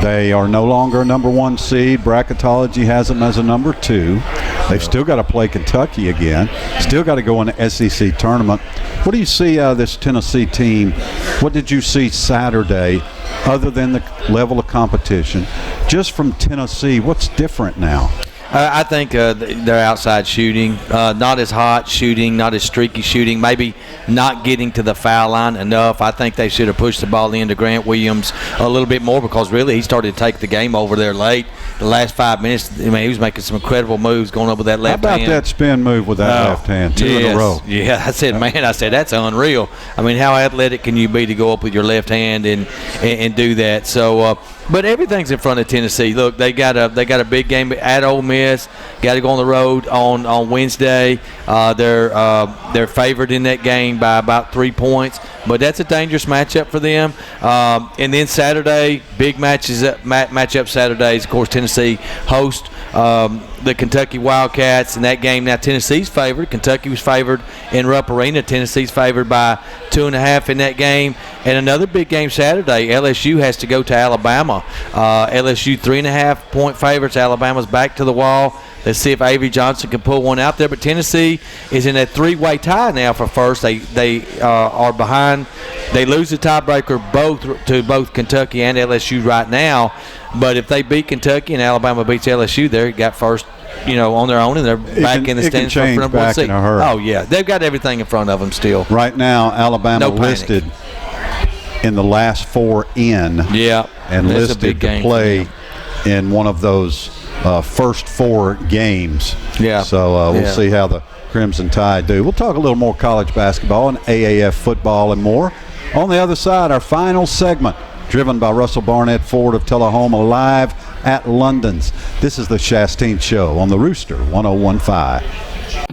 They are no longer a number 1 seed. Bracketology has them as a number 2. They've still got to play Kentucky again. Still got to go in the SEC tournament. What do you see out of this Tennessee team? What did you see Saturday other than the level of competition? Just from Tennessee, what's different now? I think their outside shooting, not as hot shooting, not as streaky shooting, maybe not getting to the foul line enough. I think they should have pushed the ball into Grant Williams a little bit more, because really he started to take the game over there late. The last 5 minutes, I mean, he was making some incredible moves going up with that left hand. How about that spin move with that left hand? Two in a row. Yeah, I said, that's unreal. I mean, how athletic can you be to go up with your left hand and do that? So, but everything's in front of Tennessee. Look, they got a big game at Ole Miss. Got to go on the road on Wednesday. They're favored in that game by about 3 points, but that's a dangerous matchup for them. And then Saturday, big matchup Saturdays. Of course, Tennessee host the Kentucky Wildcats in that game. Now Tennessee's favored. Kentucky was favored in Rupp Arena. Tennessee's favored by 2.5 in that game. And another big game Saturday, LSU has to go to Alabama. LSU 3.5-point favorites. Alabama's back to the wall. Let's see if Avery Johnson can pull one out there. But Tennessee is in a three-way tie now for first. They are behind. They lose the tiebreaker to both Kentucky and LSU right now. But if they beat Kentucky and Alabama beats LSU, they got first, on their own, and they're back in the standings for number 1 seed. Oh yeah, they've got everything in front of them still. Right now, Alabama listed in the last 4 in. Yeah, and listed to play in one of those first 4 games. Yeah. So we'll see how the Crimson Tide do. We'll talk a little more college basketball and AAF football and more. On the other side, our final segment, driven by Russell Barnett Ford of Tullahoma, live at London's. This is the Shasteen Show on the Rooster 101.5.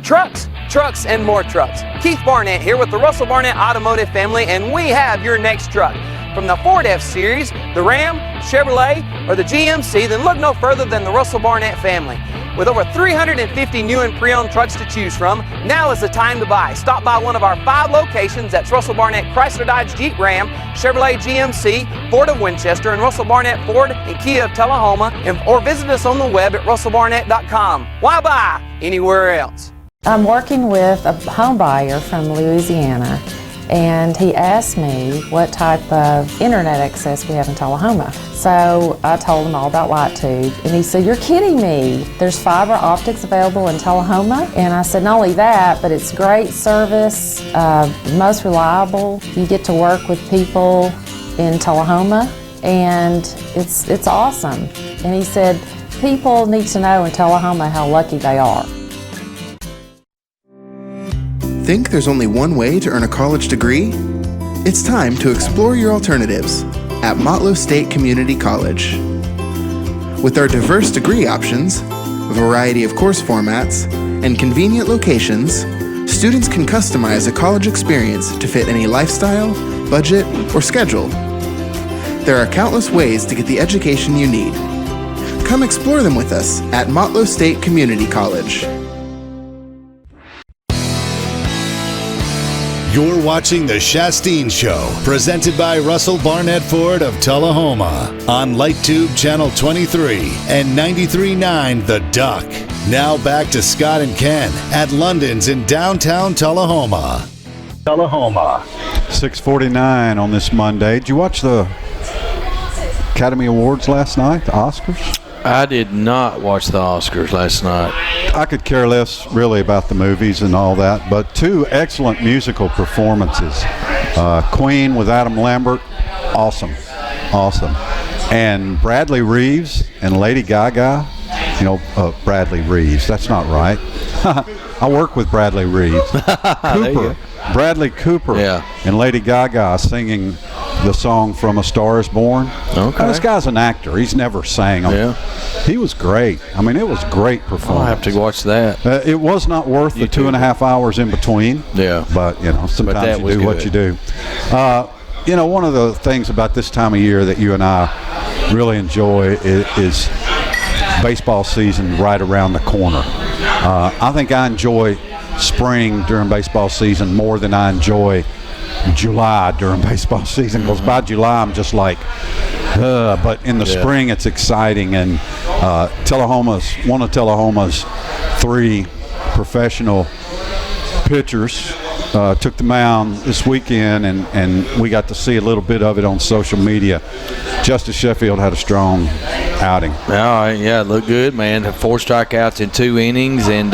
Trucks, and more trucks. Keith Barnett here with the Russell Barnett Automotive family, and we have your next truck. From the Ford F-Series, the Ram, Chevrolet, or the GMC, then look no further than the Russell Barnett family. With over 350 new and pre-owned trucks to choose from, now is the time to buy. Stop by one of our 5 locations. That's Russell Barnett Chrysler Dodge Jeep Ram, Chevrolet GMC, Ford of Winchester, and Russell Barnett Ford and Kia of Tullahoma, or visit us on the web at russellbarnett.com. Why buy anywhere else? I'm working with a home buyer from Louisiana, and he asked me what type of internet access we have in Tullahoma. So I told him all about LightTube, and he said, "You're kidding me. There's fiber optics available in Tullahoma?" And I said, "Not only that, but it's great service, most reliable. You get to work with people in Tullahoma, and it's awesome." And he said, "People need to know in Tullahoma how lucky they are." Think there's only one way to earn a college degree? It's time to explore your alternatives at Motlow State Community College. With our diverse degree options, a variety of course formats, and convenient locations, students can customize a college experience to fit any lifestyle, budget, or schedule. There are countless ways to get the education you need. Come explore them with us at Motlow State Community College. You're watching The Shasteen Show, presented by Russell Barnett Ford of Tullahoma on LightTube Channel 23 and 93.9 The Duck. Now back to Scott and Ken at London's in downtown Tullahoma. 6:49 on this Monday. Did you watch the Academy Awards last night, the Oscars? I did not watch the Oscars last night. I could care less really about the movies and all that, but 2 excellent musical performances. Queen with Adam Lambert, awesome. And Bradley Reeves and Lady Gaga. Bradley Reeves, that's not right. I work with Bradley Reeves. Bradley Cooper and Lady Gaga singing the song From a Star Is Born. Okay. Now, this guy's an actor. He's never sang them. Yeah. He was great. I mean, it was great performance. I'll have to watch that. It was not worth the 2.5 hours in between. Yeah. But, sometimes you do what you do. One of the things about this time of year that you and I really enjoy is baseball season right around the corner. I think I enjoy spring during baseball season more than I enjoy July during baseball season, because by July I'm just like, but in the spring it's exciting. And one of Tullahoma's 3 professional pitchers took the mound this weekend, and we got to see a little bit of it on social media. Justice Sheffield had a strong outing. All right, yeah, looked good, man. 4 strikeouts in 2 innings, and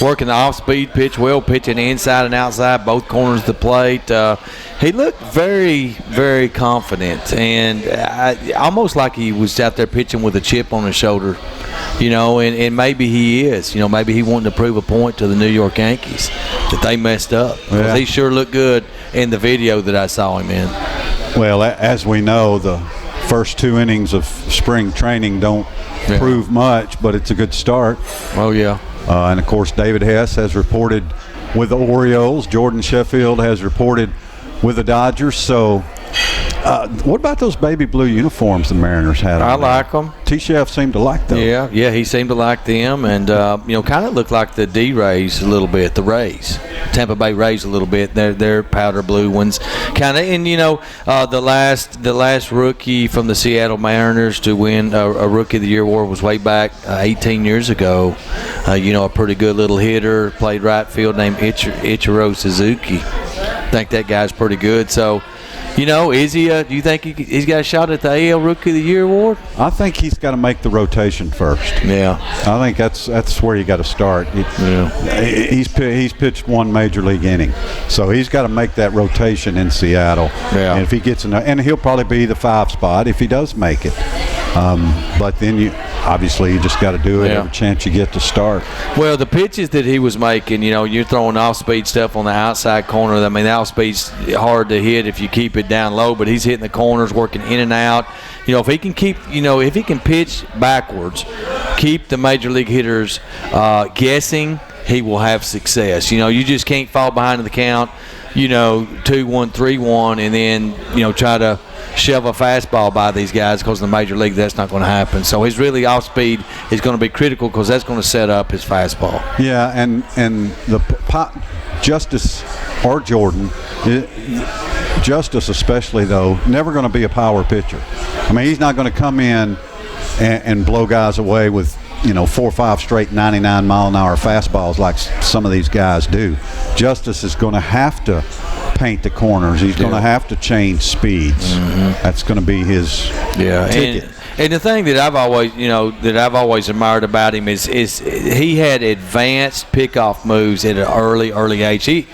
working the off-speed pitch well, pitching inside and outside, both corners of the plate. He looked very, very confident, and almost like he was out there pitching with a chip on his shoulder, and maybe he is. Maybe he wanted to prove a point to the New York Yankees that they messed up. Yeah. He sure looked good in the video that I saw him in. Well, as we know, the first 2 innings of spring training don't prove much, but it's a good start. Oh, yeah. And, of course, David Hess has reported with the Orioles. Jordan Sheffield has reported with the Dodgers. So what about those baby blue uniforms the Mariners had on? I like them. T-Chef seemed to like those. Yeah, he seemed to like them, and kind of looked like the D-Rays a little bit, the Rays, Tampa Bay Rays a little bit. They're powder blue ones, kind of. And the last rookie from the Seattle Mariners to win a Rookie of the Year award was way back 18 years ago. A pretty good little hitter, played right field, named Ichiro Suzuki. I think that guy's pretty good. So. Is he? Do you think he's got a shot at the AL Rookie of the Year award? I think he's got to make the rotation first. Yeah, I think that's where you got to start. He's pitched 1 major league inning, so he's got to make that rotation in Seattle. Yeah, and if he gets and he'll probably be the 5 spot if he does make it. But then you just got to do it every chance you get to start. Well, the pitches that he was making, you're throwing off-speed stuff on the outside corner. I mean, the off-speed's hard to hit if you keep it down low, but he's hitting the corners, working in and out. If he can keep, if he can pitch backwards, keep the major league hitters guessing, he will have success. You just can't fall behind in the count, 2-1, 3-1, and then, try to shove a fastball by these guys, because in the major league that's not going to happen. So his really off speed is going to be critical, because that's going to set up his fastball. Yeah, and the Justice or Jordan, Justice especially though, never going to be a power pitcher. I mean, he's not going to come in and blow guys away with 4 or 5 straight 99-mile-an-hour fastballs like some of these guys do. Justice is going to have to paint the corners. He's going to have to change speeds. Mm-hmm. That's going to be his ticket. And the thing that I've always admired about him is he had advanced pickoff moves at an early age.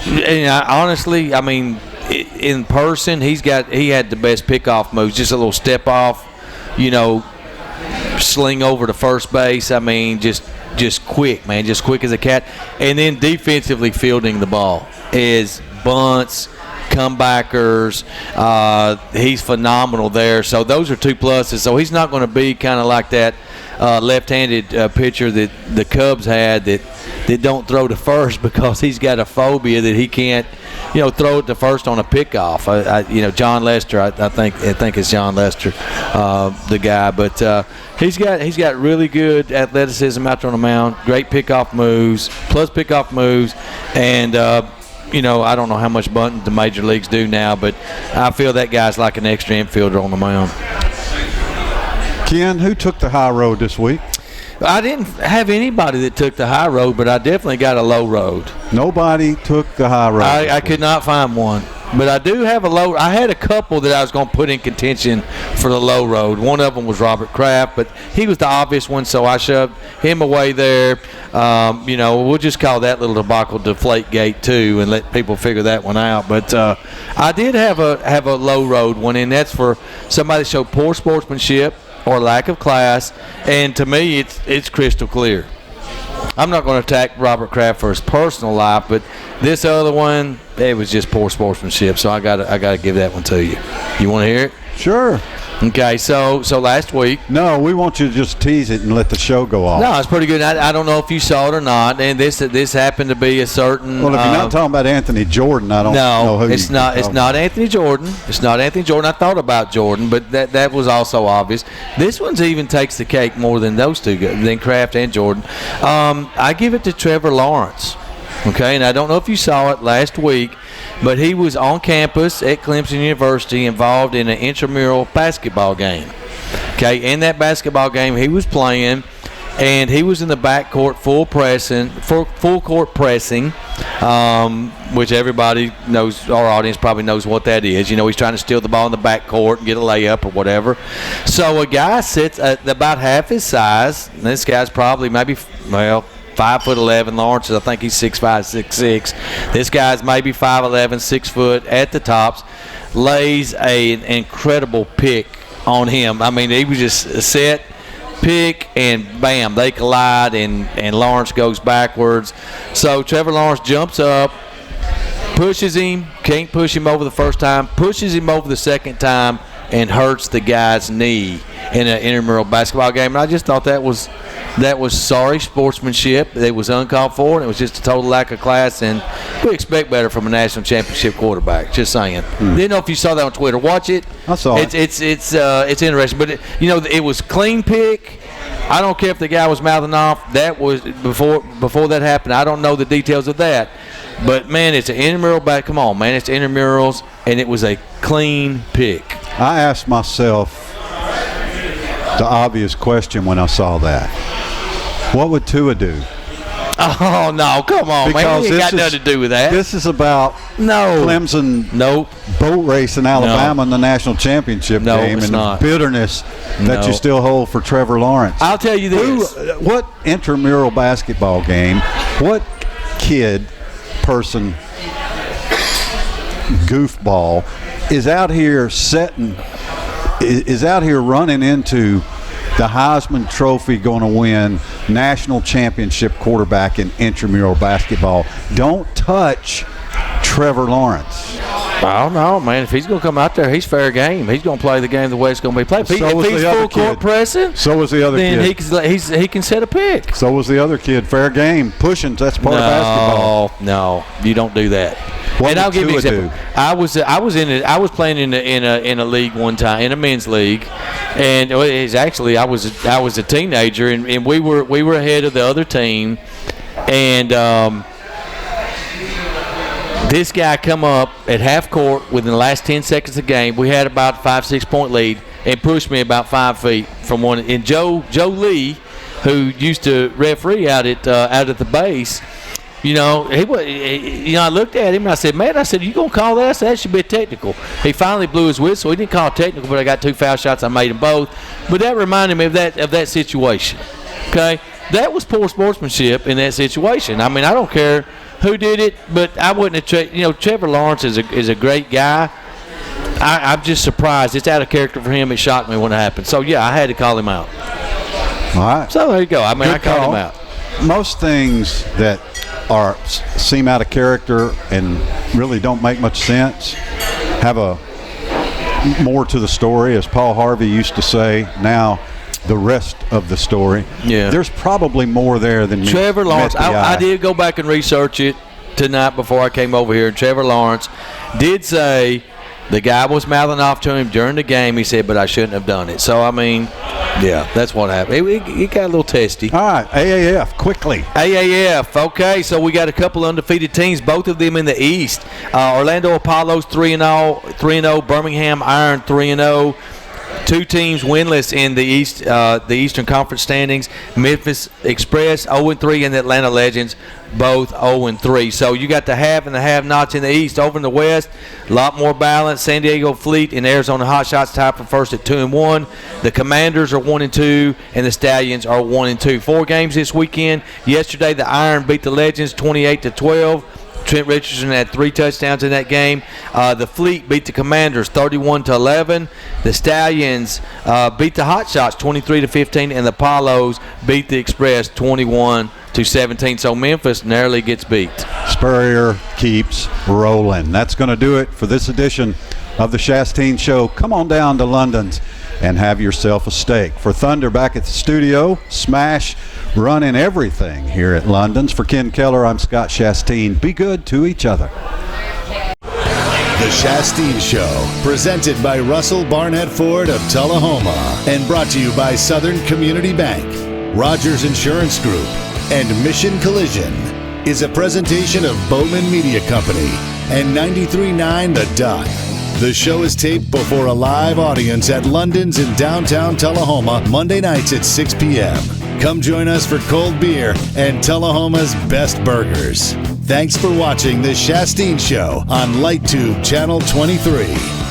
Honestly, I mean, in person, he had the best pickoff moves. Just a little step off, sling over to first base. I mean, just quick, man, just quick as a cat. And then defensively fielding the ball is bunts, comebackers. He's phenomenal there. So those are 2 pluses. So he's not going to be kind of like that left-handed pitcher that the Cubs had that don't throw to first, because he's got a phobia that he can't, throw it to first on a pickoff. John Lester, I think it's John Lester, the guy. But he's got really good athleticism out there on the mound. Great pickoff moves, and I don't know how much bunting the major leagues do now, but I feel that guy's like an extra infielder on the mound. Ken, who took the high road this week? I didn't have anybody that took the high road, but I definitely got a low road. Nobody took the high road. I could not find one. But I do have a low. I had a couple that I was going to put in contention for the low road. One of them was Robert Kraft, but he was the obvious one, so I shoved him away there. We'll just call that little debacle Deflategate too, and let people figure that one out. But I did have a low road one, and that's for somebody that showed poor sportsmanship or lack of class, and to me, it's crystal clear. I'm not going to attack Robert Kraft for his personal life, but this other one, it was just poor sportsmanship. So I got to give that one to you. You want to hear it? Sure. Okay, so last week. No, we want you to just tease it and let the show go off. No, it's pretty good. I don't know if you saw it or not, and this happened to be a certain. Well, if you're not talking about Anthony Jordan, I don't know who. It's not Anthony Jordan. It's not Anthony Jordan. I thought about Jordan, but that was also obvious. This one's even takes the cake more than those two, than Kraft and Jordan. I give it to Trevor Lawrence. Okay, and I don't know if you saw it last week, but he was on campus at Clemson University involved in an intramural basketball game. Okay, in that basketball game he was playing, and he was in the backcourt full court pressing, which everybody knows, our audience probably knows what that is. He's trying to steal the ball in the backcourt and get a layup or whatever. So a guy sits at about half his size, and this guy's probably 5'11". Lawrence, I think he's 6'5", 6'6". This guy's maybe 5'11", 6 foot at the tops. Lays an incredible pick on him. I mean, he was just set, pick, and bam, they collide, and Lawrence goes backwards. So Trevor Lawrence jumps up, pushes him, can't push him over the first time, pushes him over the second time, and hurts the guy's knee in an intramural basketball game. And I just thought that was sorry sportsmanship. It was uncalled for, and it was just a total lack of class. And we expect better from a national championship quarterback. Just saying. Didn't know if you saw that on Twitter. Watch it. I saw it. It's interesting, but it was clean pick. I don't care if the guy was mouthing off. That was before that happened. I don't know the details of that. But, man, it's an intramural back. Come on, man. It's intramurals, and it was a clean pick. I asked myself the obvious question when I saw that. What would Tua do? Oh, no. Come on, because man. It got nothing to do with that. This is about Clemson boat race in Alabama in the national championship game and the bitterness that you still hold for Trevor Lawrence. I'll tell you this. What intramural basketball game, what kid, person, goofball is out here running into the Heisman Trophy going to win national championship quarterback in intramural basketball? Don't touch Trevor Lawrence. I don't know, man. If he's going to come out there, he's fair game. He's going to play the game the way it's going to be played. If he's full court pressing, so was the other kid. Then he can set a pick. So was the other kid. Fair game. Pushing, that's part of basketball. No, you don't do that. What and I'll give you an example. Do? I was playing in a league one time, in a men's league, and it was actually I was a teenager, and we were ahead of the other team, and this guy come up at half court within the last 10 seconds of the game. We had about a 5-6 point lead, and pushed me about 5 feet from one. And Joe Lee, who used to referee out at the base. I looked at him and I said, man, you going to call that? I said, that should be a technical. He finally blew his whistle. He didn't call it technical, but I got 2 foul shots. I made them both. But that reminded me of that situation. Okay? That was poor sportsmanship in that situation. I mean, I don't care who did it, but I wouldn't have Trevor Lawrence is a great guy. I'm just surprised. It's out of character for him. It shocked me when it happened. So, yeah, I had to call him out. All right. So, there you go. I mean, I called him out. Most things that seem out of character and really don't make much sense have a more to the story, as Paul Harvey used to say. Now, the rest of the story. Yeah. There's probably more there than Trevor Lawrence. I did go back and research it tonight before I came over here. Trevor Lawrence did say the guy was mouthing off to him during the game. He said, but I shouldn't have done it. So, I mean, yeah, that's what happened. It got a little testy. All right, AAF, quickly. AAF, okay. So we got a couple undefeated teams, both of them in the East. Orlando Apollos 3-0, Birmingham Iron 3-0. 2 teams winless in the East, the Eastern Conference standings. Memphis Express 0-3, and the Atlanta Legends both 0-3. So you got the have and the have-nots in the East. Over in the West, a lot more balance. San Diego Fleet and Arizona Hotshots tied for first at 2-1. The Commanders are 1-2, and the Stallions are 1-2. 4 games this weekend. Yesterday, the Iron beat the Legends 28-12. Trent Richardson had 3 touchdowns in that game. The Fleet beat the Commanders 31-11. The Stallions beat the Hotshots 23-15, and the Apollos beat the Express 21-17. So Memphis narrowly gets beat. Spurrier keeps rolling. That's going to do it for this edition of the Shasteen Show. Come on down to London's and have yourself a steak. For Thunder back at the studio, Smash running everything here at London's. For Ken Keller, I'm Scott Shasteen. Be good to each other. The Shasteen Show, presented by Russell Barnett Ford of Tullahoma and brought to you by Southern Community Bank, Rogers Insurance Group, and Mission Collision, is a presentation of Bowman Media Company and 93.9 The Duck. The show is taped before a live audience at London's in downtown Tullahoma, Monday nights at 6 p.m. Come join us for cold beer and Tullahoma's best burgers. Thanks for watching The Shasteen Show on LightTube Channel 23.